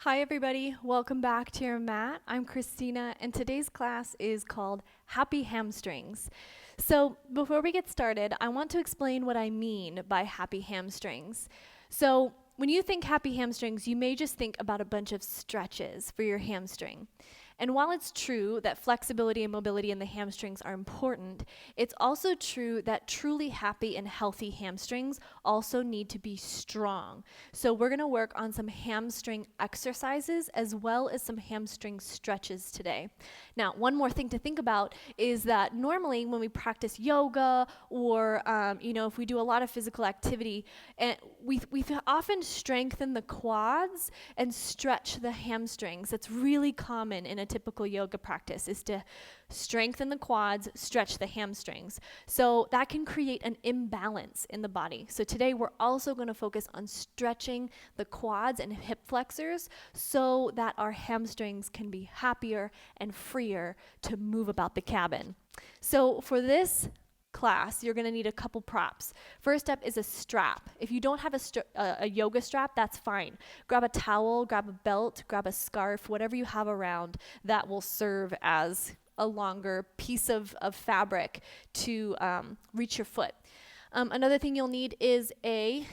Hi everybody, welcome back to your mat. I'm Christina and today's class is called Happy Hamstrings. So before we get started, I want to explain what I mean by happy hamstrings. So when you think happy hamstrings, you may just think about a bunch of stretches for your hamstring. And while it's true that flexibility and mobility in the hamstrings are important, it's also true that truly happy and healthy hamstrings also need to be strong. So we're going to work on some hamstring exercises as well as some hamstring stretches today. Now, one more thing to think about is that normally when we practice yoga or if we do a lot of physical activity, and we often strengthen the quads and stretch the hamstrings. That's really common in a typical yoga practice, is to strengthen the quads, stretch the hamstrings. So that can create an imbalance in the body. So today we're also going to focus on stretching the quads and hip flexors so that our hamstrings can be happier and freer to move about the cabin. So for this class, you're going to need a couple props. First up is a strap. If you don't have a yoga strap, that's fine. Grab a towel, grab a belt, grab a scarf, whatever you have around that will serve as a longer piece of fabric to reach your foot. Another thing you'll need is a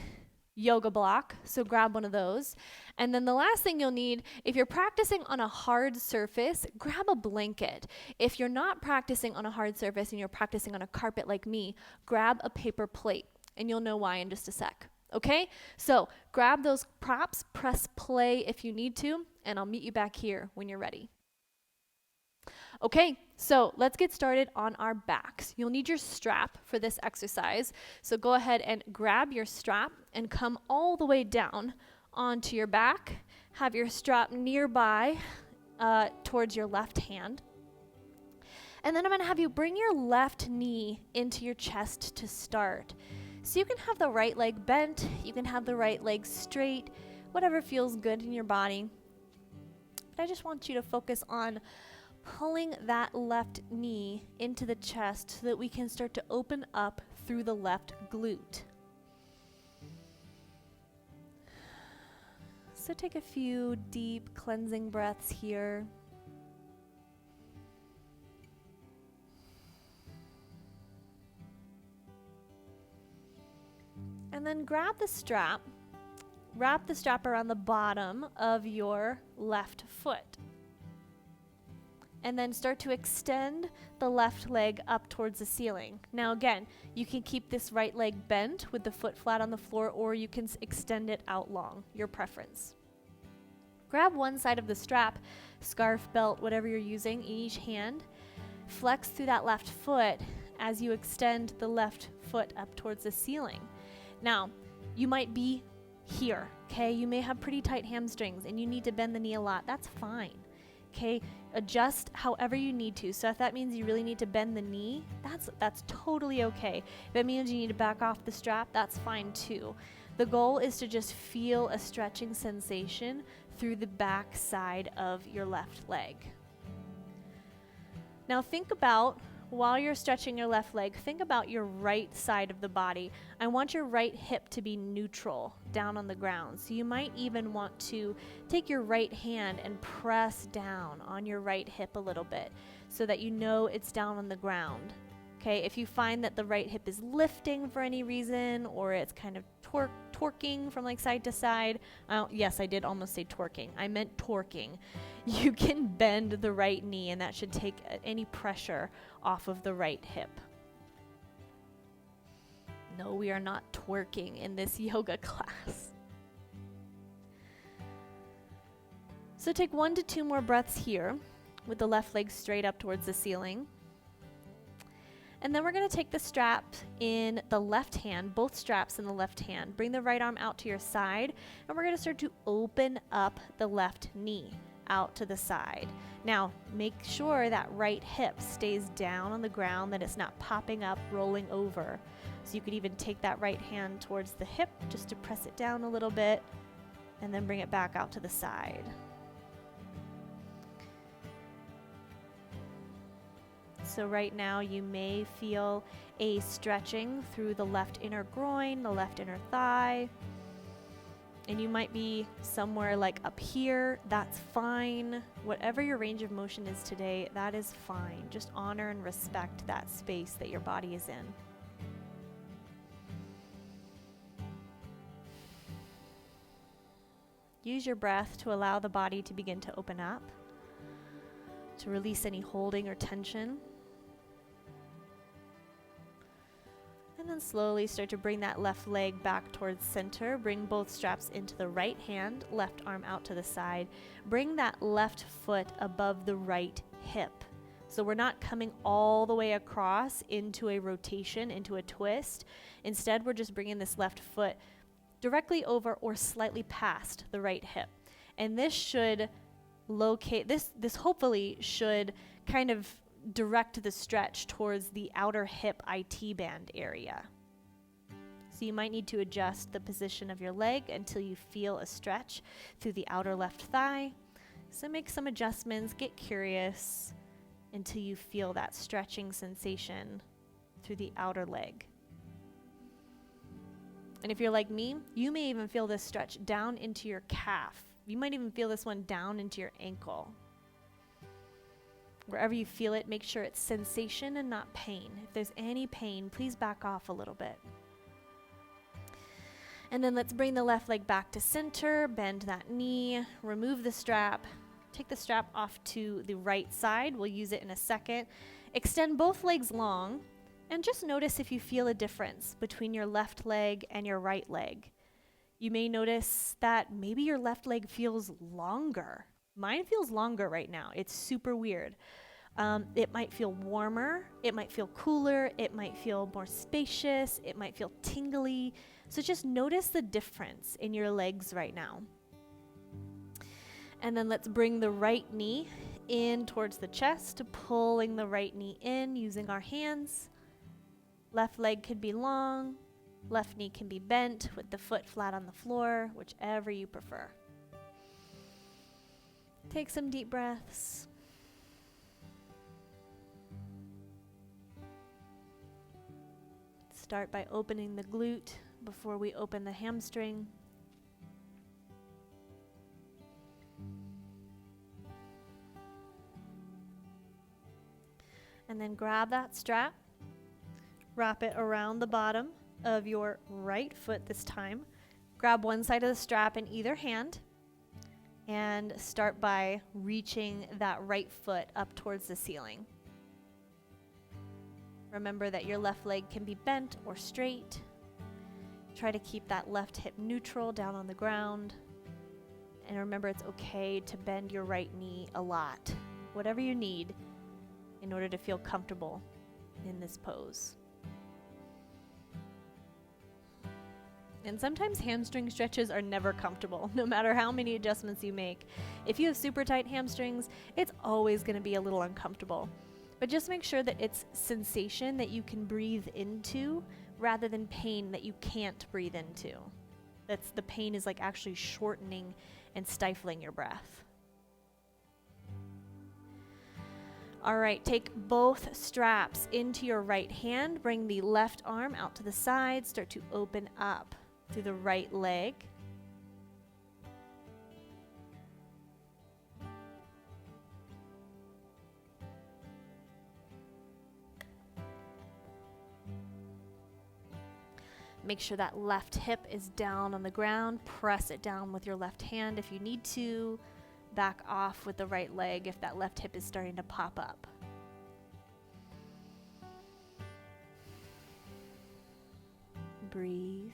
yoga block, so grab one of those. And then the last thing you'll need, if you're practicing on a hard surface, grab a blanket. If you're not practicing on a hard surface and you're practicing on a carpet like me, grab a paper plate, and you'll know why in just a sec. Okay? So grab those props, press play if you need to, and I'll meet you back here when you're ready. Okay, so let's get started on our backs. You'll need your strap for this exercise. So go ahead and grab your strap and come all the way down onto your back. Have your strap nearby towards your left hand. And then I'm going to have you bring your left knee into your chest to start. So you can have the right leg bent, you can have the right leg straight, whatever feels good in your body. But I just want you to focus on pulling that left knee into the chest so that we can start to open up through the left glute. So take a few deep cleansing breaths here. And then grab the strap, wrap the strap around the bottom of your left foot. And then start to extend the left leg up towards the ceiling. Now again, you can keep this right leg bent with the foot flat on the floor, or you can extend it out long, your preference. Grab one side of the strap, scarf, belt, whatever you're using in each hand. Flex through that left foot as you extend the left foot up towards the ceiling. Now, you might be here, okay? You may have pretty tight hamstrings and you need to bend the knee a lot. That's fine. Okay, adjust however you need to. So if that means you really need to bend the knee, that's totally okay. If it means you need to back off the strap, that's fine too. The goal is to just feel a stretching sensation through the back side of your left leg. Now think about, while you're stretching your left leg, think about your right side of the body. I want your right hip to be neutral down on the ground. So you might even want to take your right hand and press down on your right hip a little bit so that you know it's down on the ground. Okay, if you find that the right hip is lifting for any reason, or it's kind of twerking from like side to side, yes, I did almost say twerking. I meant torquing. You can bend the right knee, and that should take any pressure off of the right hip. No, we are not twerking in this yoga class. So take 1 to 2 more breaths here with the left leg straight up towards the ceiling. And then we're going to take the strap in the left hand, both straps in the left hand. Bring the right arm out to your side, and we're going to start to open up the left knee out to the side. Now, make sure that right hip stays down on the ground, that it's not popping up, rolling over. So you could even take that right hand towards the hip just to press it down a little bit, and then bring it back out to the side. So right now you may feel a stretching through the left inner groin, the left inner thigh. And you might be somewhere like up here. That's fine. Whatever your range of motion is today, that is fine. Just honor and respect that space that your body is in. Use your breath to allow the body to begin to open up, to release any holding or tension. And then slowly start to bring that left leg back towards center. Bring both straps into the right hand, left arm out to the side. Bring that left foot above the right hip. So we're not coming all the way across into a rotation, into a twist. Instead, we're just bringing this left foot directly over or slightly past the right hip. And this should locate, this hopefully should kind of direct the stretch towards the outer hip IT band area. So you might need to adjust the position of your leg until you feel a stretch through the outer left thigh. So make some adjustments, get curious until you feel that stretching sensation through the outer leg. And if you're like me, you may even feel this stretch down into your calf. You might even feel this one down into your ankle. Wherever you feel it, make sure it's sensation and not pain. If there's any pain, please back off a little bit. And then let's bring the left leg back to center, bend that knee, remove the strap, take the strap off to the right side. We'll use it in a second. Extend both legs long, and just notice if you feel a difference between your left leg and your right leg. You may notice that maybe your left leg feels longer. Mine feels longer right now. It's super weird. It might feel warmer. It might feel cooler. It might feel more spacious. It might feel tingly. So just notice the difference in your legs right now. And then let's bring the right knee in towards the chest, pulling the right knee in using our hands. Left leg could be long. Left knee can be bent with the foot flat on the floor, whichever you prefer. Take some deep breaths. Start by opening the glute before we open the hamstring. And then grab that strap, wrap it around the bottom of your right foot this time. Grab one side of the strap in either hand and start by reaching that right foot up towards the ceiling. Remember that your left leg can be bent or straight. Try to keep that left hip neutral down on the ground. And remember, it's okay to bend your right knee a lot, whatever you need in order to feel comfortable in this pose. And sometimes hamstring stretches are never comfortable, no matter how many adjustments you make. If you have super tight hamstrings, it's always going to be a little uncomfortable. But just make sure that it's sensation that you can breathe into rather than pain that you can't breathe into. That's the pain is like actually shortening and stifling your breath. All right, take both straps into your right hand. Bring the left arm out to the side. Start to open up through the right leg. Make sure that left hip is down on the ground. Press it down with your left hand if you need to. Back off with the right leg if that left hip is starting to pop up. Breathe.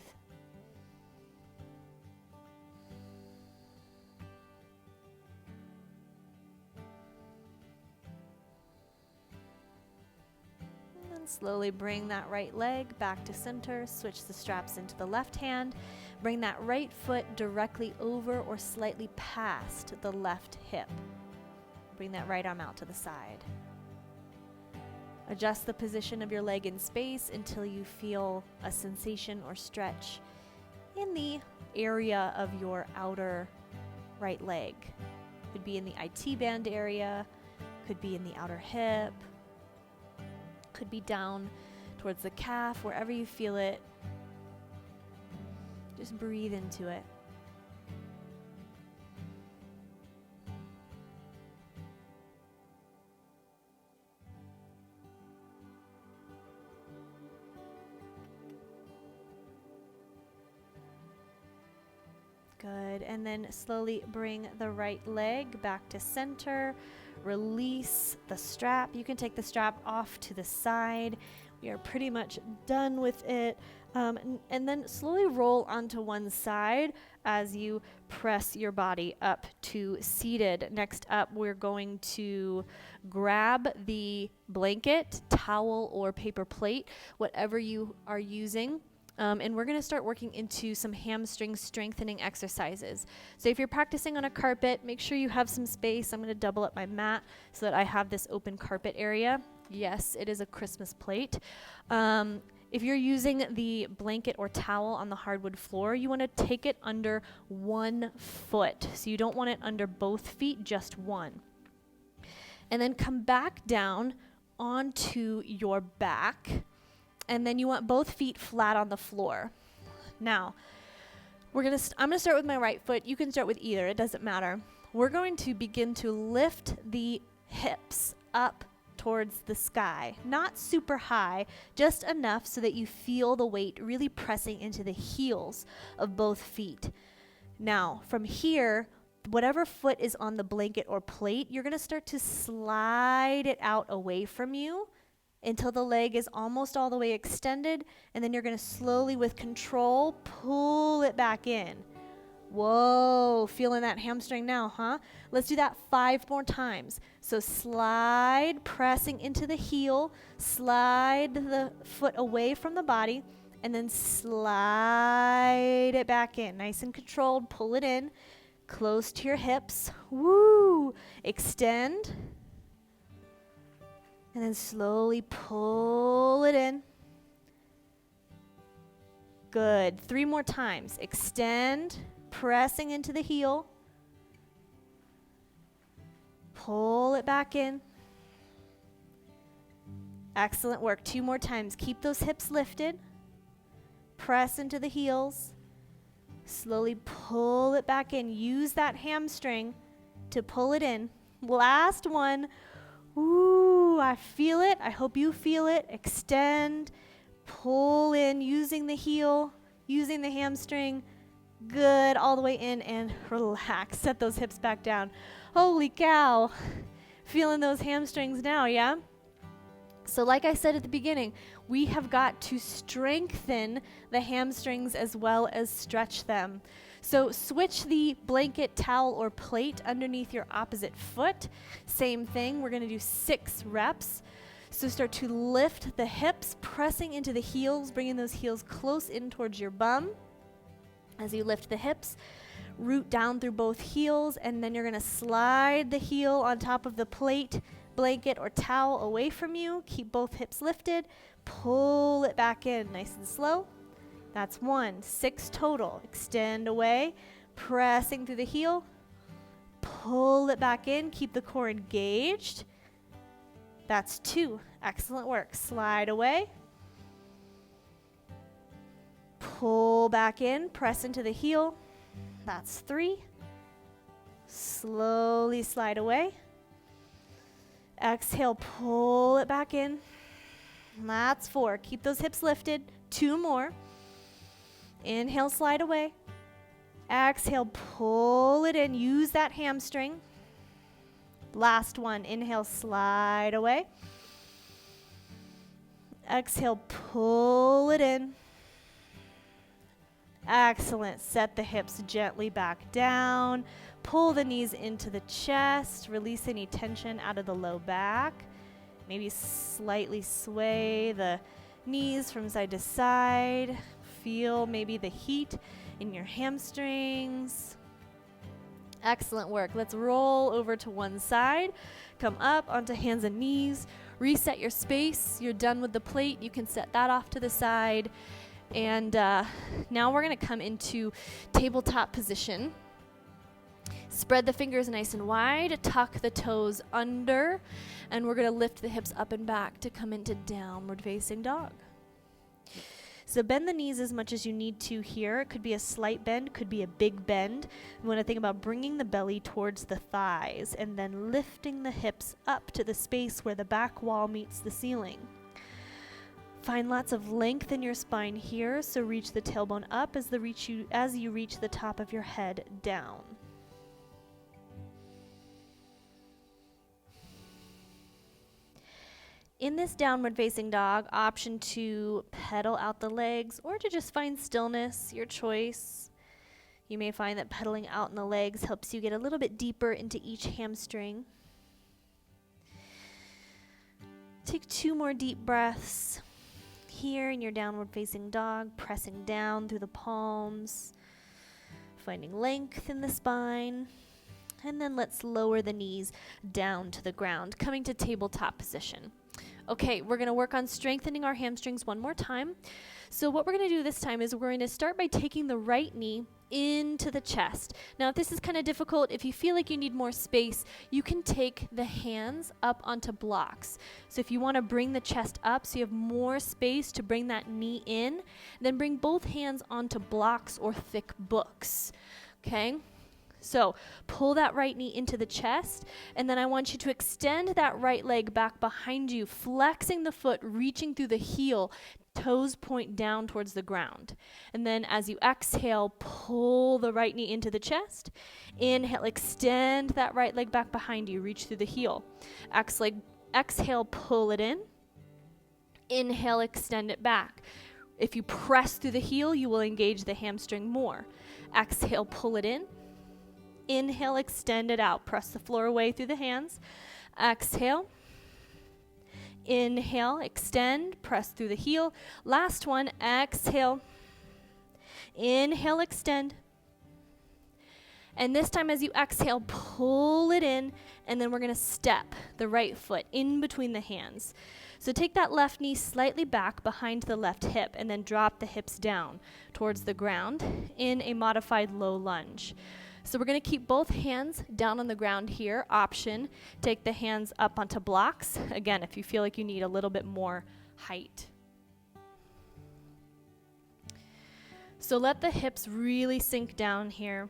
Slowly bring that right leg back to center. Switch the straps into the left hand. Bring that right foot directly over or slightly past the left hip. Bring that right arm out to the side. Adjust the position of your leg in space until you feel a sensation or stretch in the area of your outer right leg. Could be in the IT band area, could be in the outer hip, could be down towards the calf, wherever you feel it. Just breathe into it. Good. And then slowly bring the right leg back to center. Release the strap. You can take the strap off to the side. We are pretty much done with it. And then slowly roll onto one side as you press your body up to seated. Next up, we're going to grab the blanket, towel, or paper plate, whatever you are using. And we're going to start working into some hamstring strengthening exercises. So if you're practicing on a carpet, make sure you have some space. I'm going to double up my mat so that I have this open carpet area. Yes, it is a Christmas plate. If you're using the blanket or towel on the hardwood floor, you want to take it under 1 foot. So you don't want it under both feet, just one. And then come back down onto your back. And then you want both feet flat on the floor. Now, I'm going to start with my right foot. You can start with either. It doesn't matter. We're going to begin to lift the hips up towards the sky. Not super high, just enough so that you feel the weight really pressing into the heels of both feet. Now, from here, whatever foot is on the blanket or plate, you're going to start to slide it out away from you until the leg is almost all the way extended, and then you're going to slowly, with control, pull it back in. Whoa, feeling that hamstring now, huh? Let's do that 5 more times. So slide, pressing into the heel, slide the foot away from the body, and then slide it back in. Nice and controlled, pull it in, close to your hips. Woo! Extend. And then slowly pull it in. Good. 3 more times. Extend, pressing into the heel. Pull it back in. Excellent work. 2 more times. Keep those hips lifted. Press into the heels. Slowly pull it back in. Use that hamstring to pull it in. Last one. Ooh, I feel it. I hope you feel it. Extend, pull in, using the heel, using the hamstring. Good. All the way in and relax. Set those hips back down. Holy cow. Feeling those hamstrings now, yeah? So like I said at the beginning, we have got to strengthen the hamstrings as well as stretch them. So switch the blanket, towel, or plate underneath your opposite foot. Same thing. We're going to do 6 reps. So start to lift the hips, pressing into the heels, bringing those heels close in towards your bum. As you lift the hips, root down through both heels, and then you're going to slide the heel on top of the plate, blanket, or towel away from you. Keep both hips lifted. Pull it back in nice and slow. That's 1. 6 total. Extend away, pressing through the heel. Pull it back in. Keep the core engaged. That's 2. Excellent work. Slide away. Pull back in. Press into the heel. That's 3. Slowly slide away. Exhale. Pull it back in. That's 4. Keep those hips lifted. 2 more. Inhale, slide away. Exhale, pull it in. Use that hamstring. Last one. Inhale, slide away. Exhale, pull it in. Excellent. Set the hips gently back down. Pull the knees into the chest. Release any tension out of the low back. Maybe slightly sway the knees from side to side. Feel maybe the heat in your hamstrings. Excellent work. Let's roll over to one side. Come up onto hands and knees. Reset your space. You're done with the plate. You can set that off to the side. And now we're going to come into tabletop position. Spread the fingers nice and wide. Tuck the toes under. And we're going to lift the hips up and back to come into downward facing dog. So bend the knees as much as you need to here. It could be a slight bend, could be a big bend. You want to think about bringing the belly towards the thighs and then lifting the hips up to the space where the back wall meets the ceiling. Find lots of length in your spine here, so reach the tailbone up as you reach the top of your head down. In this downward facing dog, option to pedal out the legs or to just find stillness, your choice. You may find that pedaling out in the legs helps you get a little bit deeper into each hamstring. Take 2 more deep breaths. Here in your downward facing dog, pressing down through the palms, finding length in the spine. And then let's lower the knees down to the ground, coming to tabletop position. Okay, we're going to work on strengthening our hamstrings one more time. So what we're going to do this time is we're going to start by taking the right knee into the chest. Now, if this is kind of difficult, if you feel like you need more space, you can take the hands up onto blocks. So if you want to bring the chest up so you have more space to bring that knee in, then bring both hands onto blocks or thick books. Okay? So pull that right knee into the chest, and then I want you to extend that right leg back behind you, flexing the foot, reaching through the heel, toes point down towards the ground. And then as you exhale, pull the right knee into the chest. Inhale, extend that right leg back behind you, reach through the heel. Exhale, pull it in. Inhale, extend it back. If you press through the heel, you will engage the hamstring more. Exhale, pull it in. Inhale, extend it out. Press the floor away through the hands. Exhale. Inhale, extend, press through the heel. Last one, exhale. Inhale, extend. And this time as you exhale, pull it in, and then we're going to step the right foot in between the hands. So take that left knee slightly back behind the left hip, and then drop the hips down towards the ground in a modified low lunge. So we're going to keep both hands down on the ground here. Option, take the hands up onto blocks. Again, if you feel like you need a little bit more height. So let the hips really sink down here.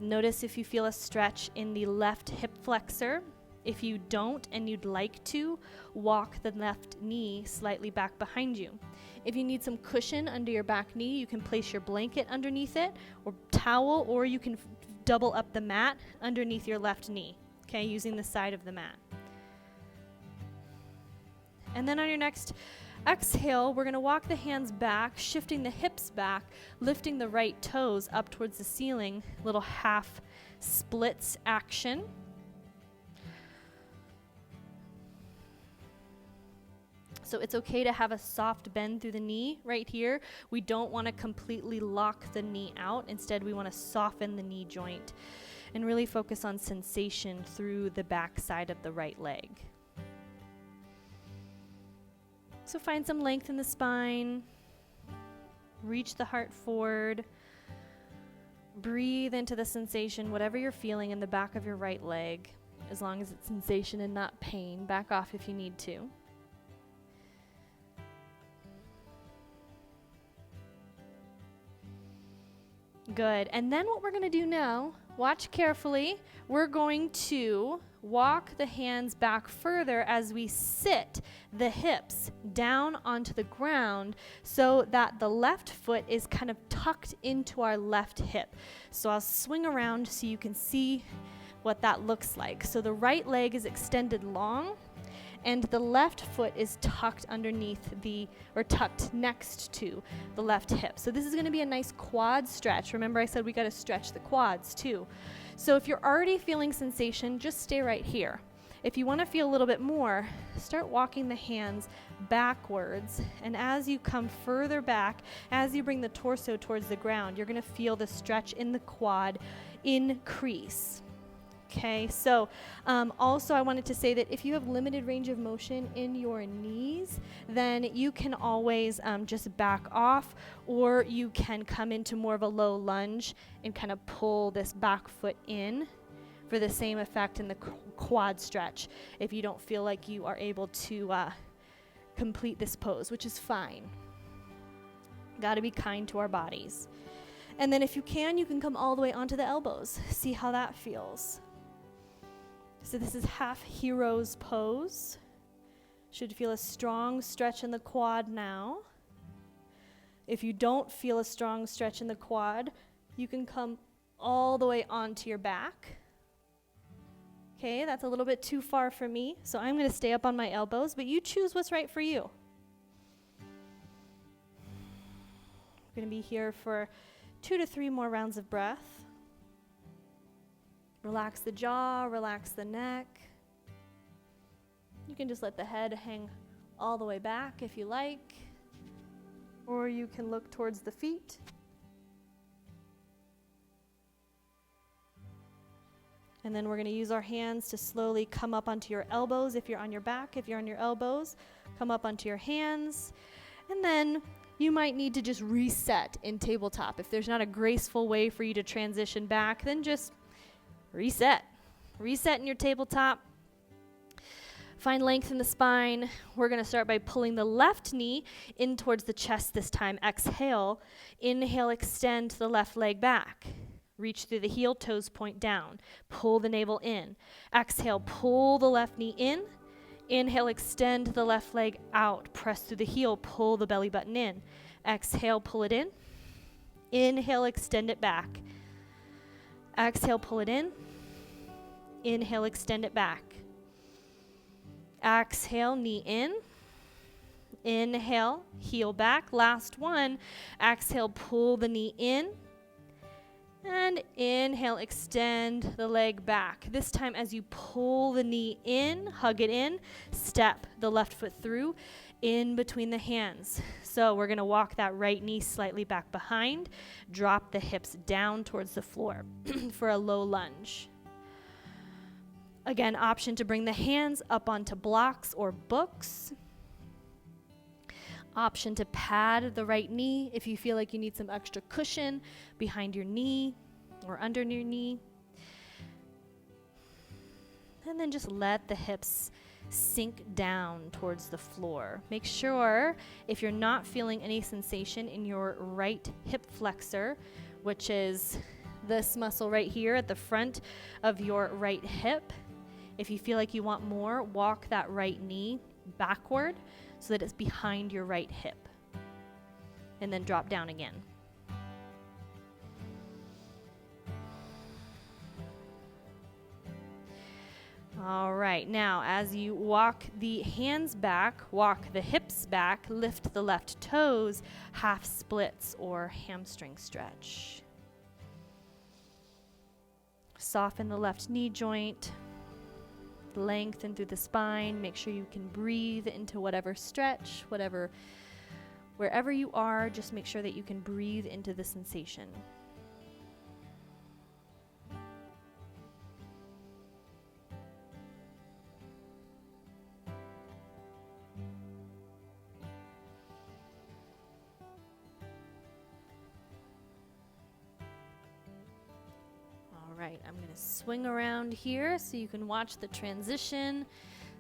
Notice if you feel a stretch in the left hip flexor. If you don't and you'd like to, walk the left knee slightly back behind you. If you need some cushion under your back knee, you can place your blanket underneath it or towel, or you can double up the mat underneath your left knee, okay, using the side of the mat. And then on your next exhale, we're going to walk the hands back, shifting the hips back, lifting the right toes up towards the ceiling, little half splits action. So it's okay to have a soft bend through the knee right here. We don't want to completely lock the knee out. Instead, we want to soften the knee joint and really focus on sensation through the back side of the right leg. So find some length in the spine. Reach the heart forward. Breathe into the sensation, whatever you're feeling in the back of your right leg, as long as it's sensation and not pain. Back off if you need to. Good. And then what we're going to do now, watch carefully, we're going to walk the hands back further as we sit the hips down onto the ground so that the left foot is kind of tucked into our left hip. So I'll swing around so you can see what that looks like. So the right leg is extended long, and the left foot is tucked tucked next to the left hip. So this is going to be a nice quad stretch. Remember I said we got to stretch the quads too. So if you're already feeling sensation, just stay right here. If you want to feel a little bit more, start walking the hands backwards. And as you come further back, as you bring the torso towards the ground, you're going to feel the stretch in the quad increase. Okay, so also I wanted to say that if you have limited range of motion in your knees, then you can always just back off, or you can come into more of a low lunge and kind of pull this back foot in for the same effect in the quad stretch if you don't feel like you are able to complete this pose, which is fine. Got to be kind to our bodies. And then if you can come all the way onto the elbows. See how that feels. So this is half hero's pose. Should feel a strong stretch in the quad now. If you don't feel a strong stretch in the quad, you can come all the way onto your back. Okay, that's a little bit too far for me, so I'm going to stay up on my elbows, but you choose what's right for you. We're going to be here for 2 to 3 more rounds of breath. Relax the jaw, relax the neck. You can just let the head hang all the way back if you like, or you can look towards the feet. And then we're going to use our hands to slowly come up onto your elbows if you're on your back. If you're on your elbows, come up onto your hands. And then you might need to just reset in tabletop. If there's not a graceful way for you to transition back, then just reset. Reset in your tabletop. Find length in the spine. We're going to start by pulling the left knee in towards the chest this time. Exhale. Inhale, extend the left leg back. Reach through the heel, toes point down. Pull the navel in. Exhale, pull the left knee in. Inhale, extend the left leg out. Press through the heel, pull the belly button in. Exhale, pull it in. Inhale, extend it back. Exhale, pull it in. Inhale, extend it back. Exhale, knee in. Inhale, heel back. Last one. Exhale, pull the knee in. And inhale, extend the leg back. This time as you pull the knee in, hug it in, step the left foot through in between the hands. So we're going to walk that right knee slightly back behind, drop the hips down towards the floor for a low lunge. Again, option to bring the hands up onto blocks or books. Option to pad the right knee if you feel like you need some extra cushion behind your knee or under your knee. And then just let the hips sink down towards the floor. Make sure if you're not feeling any sensation in your right hip flexor, which is this muscle right here at the front of your right hip, if you feel like you want more, walk that right knee backward so that it's behind your right hip. And then drop down again. All right, now as you walk the hands back, walk the hips back, lift the left toes, half splits or hamstring stretch. Soften the left knee joint. Lengthen through the spine. Make sure you can breathe into whatever stretch, wherever you are, just make sure that you can breathe into the sensation. Right, I'm going to swing around here so you can watch the transition.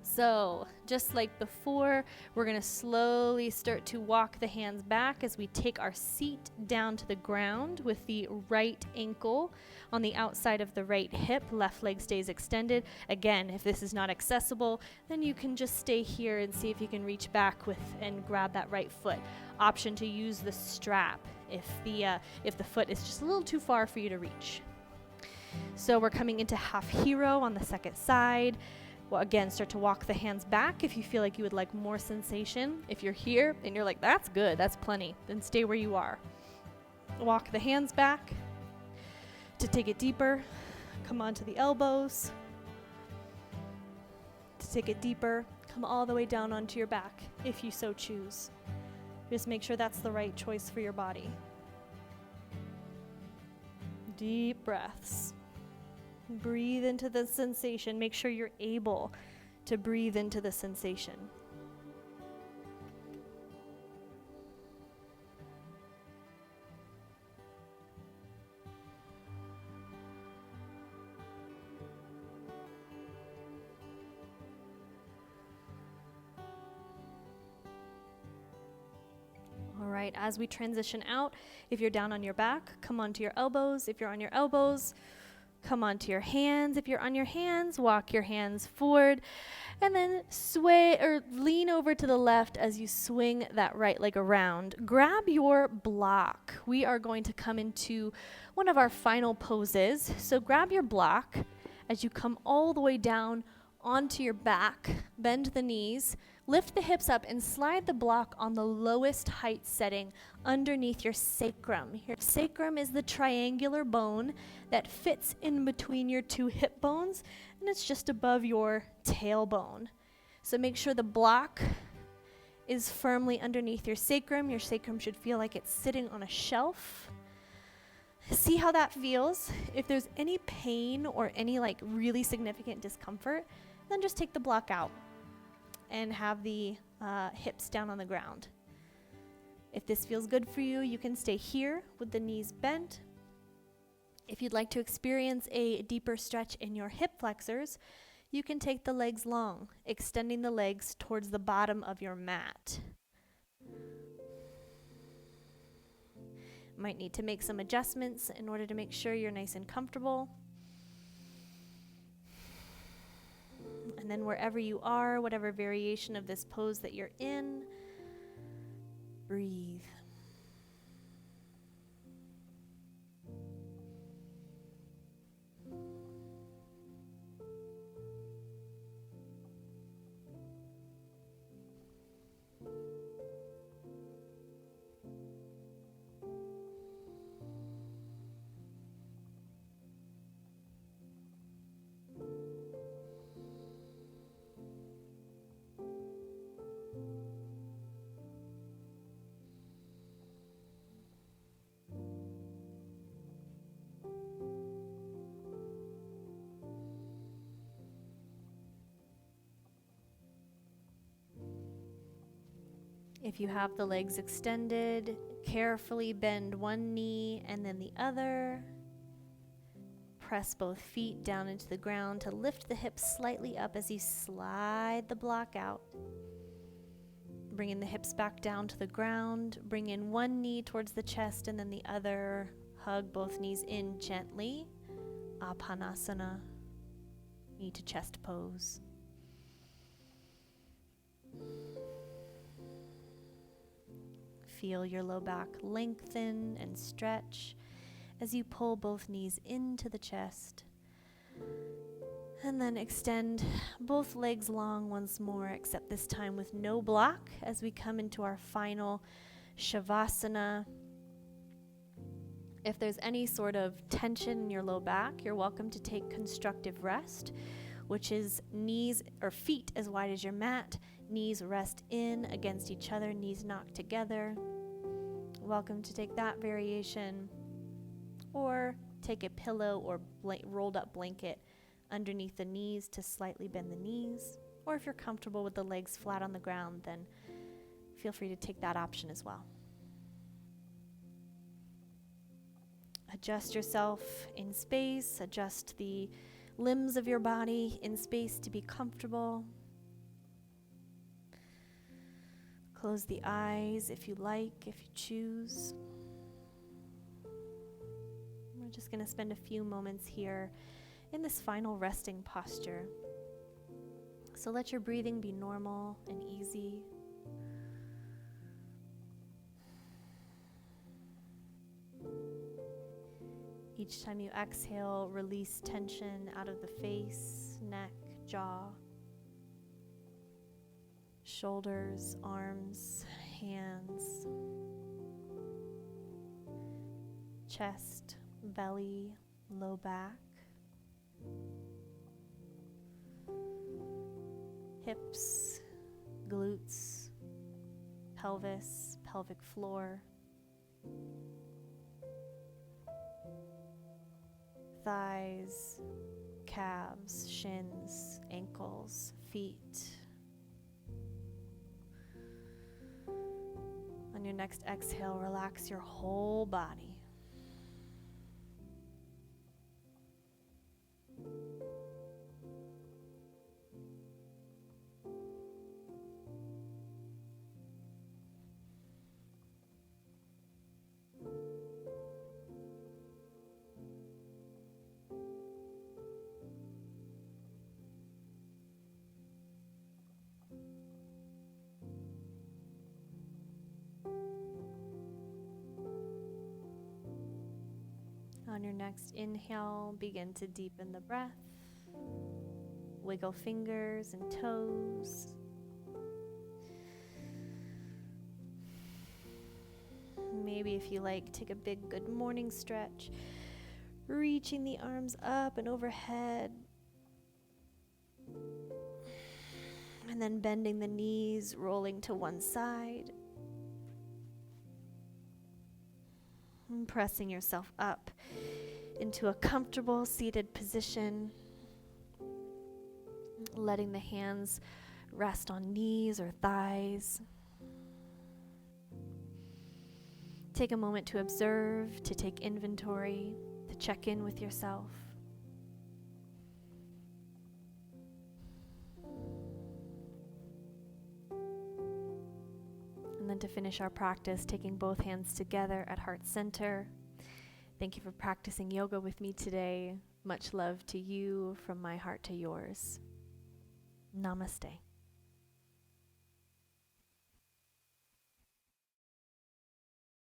So just like before, we're going to slowly start to walk the hands back as we take our seat down to the ground with the right ankle on the outside of the right hip. Left leg stays extended. Again, if this is not accessible, then you can just stay here and see if you can reach back with and grab that right foot. Option to use the strap if the foot is just a little too far for you to reach. So we're coming into half hero on the second side. Well, again, start to walk the hands back if you feel like you would like more sensation. If you're here and you're like, that's good, that's plenty, then stay where you are. Walk the hands back. To take it deeper, come onto the elbows. To take it deeper, come all the way down onto your back if you so choose. Just make sure that's the right choice for your body. Deep breaths. Breathe into the sensation. Make sure you're able to breathe into the sensation. All right, as we transition out, if you're down on your back, come onto your elbows. If you're on your elbows, Come onto your hands. If you're on your hands, walk your hands forward and then sway or lean over to the left as you swing that right leg around. Grab your block. We are going to come into one of our final poses. So grab your block as you come all the way down onto your back. Bend the knees, lift the hips up, and slide the block on the lowest height setting underneath your sacrum. Your sacrum is the triangular bone that fits in between your two hip bones, and it's just above your tailbone. So make sure the block is firmly underneath your sacrum. Your sacrum should feel like it's sitting on a shelf. See how that feels. If there's any pain or any like really significant discomfort, then just take the block out and have the hips down on the ground. If this feels good for you, you can stay here with the knees bent. If you'd like to experience a deeper stretch in your hip flexors, you can take the legs long, extending the legs towards the bottom of your mat. Might need to make some adjustments in order to make sure you're nice and comfortable. And then wherever you are, whatever variation of this pose that you're in, breathe. If you have the legs extended, carefully bend one knee and then the other. Press both feet down into the ground to lift the hips slightly up as you slide the block out. Bringing the hips back down to the ground. Bring in one knee towards the chest and then the other. Hug both knees in gently. Apanasana, knee to chest pose. Feel your low back lengthen and stretch as you pull both knees into the chest. And then extend both legs long once more, except this time with no block as we come into our final Shavasana. If there's any sort of tension in your low back, you're welcome to take constructive rest, which is knees or feet as wide as your mat, knees rest in against each other, knees knocked together. Welcome to take that variation, or take a pillow or rolled up blanket underneath the knees to slightly bend the knees, or if you're comfortable with the legs flat on the ground, then feel free to take that option as well. Adjust yourself in space, adjust the limbs of your body in space to be comfortable. Close the eyes if you like, if you choose. We're just going to spend a few moments here in this final resting posture. So let your breathing be normal and easy. Each time you exhale, release tension out of the face, neck, jaw, shoulders, arms, hands, chest, belly, low back, hips, glutes, pelvis, pelvic floor, thighs, calves, shins, ankles, feet. On your next exhale, relax your whole body. On your next inhale, begin to deepen the breath. Wiggle fingers and toes. Maybe if you like, take a big good morning stretch, reaching the arms up and overhead. And then bending the knees, rolling to one side. And pressing yourself up into a comfortable seated position. Letting the hands rest on knees or thighs. Take a moment to observe, to take inventory, to check in with yourself. And then to finish our practice, taking both hands together at heart center. Thank you for practicing yoga with me today. Much love to you from my heart to yours. Namaste.